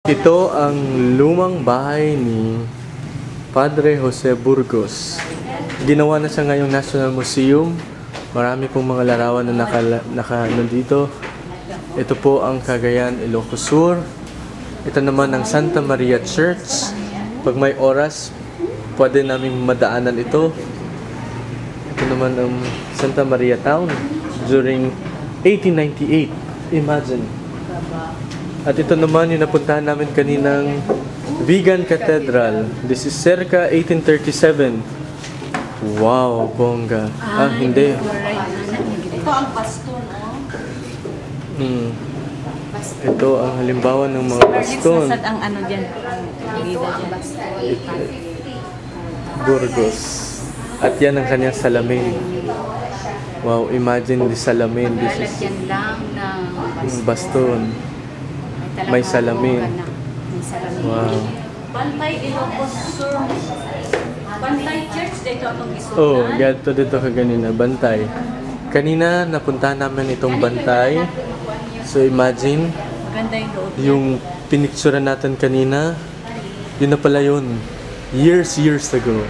Ito ang lumang bahay ni Padre Jose Burgos. Ginawa na siya ngayong National Museum. Marami pong mga larawan na nandito. Ito po ang Cagayan, Ilocos Sur. Ito naman ang Santa Maria Church. Pag may oras, pwede naming madaanan ito. Ito naman ang Santa Maria Town during 1898. Imagine. At ito naman yung napuntahan namin kaninang Vigan Cathedral. This is circa 1837. Wow, bongga. Hindi. Ito ang baston, oh. Ito ang halimbawa ng mga baston. Nasad ang ano dyan. Ito ang baston. Burgos. At yan ang kanyang salamin. Wow, imagine the salamin. This is Lalagyan lang ng baston. May salamin. May salamin. Wow. Bantay Ilocos Sur. Bantay Church dito atong gisunan. Oh, dito ka kanina. Bantay. Kanina, napuntahan namin itong Bantay. So, imagine, Maganda yung loob. yung pinicturean natin kanina, yun na pala yun. Years ago.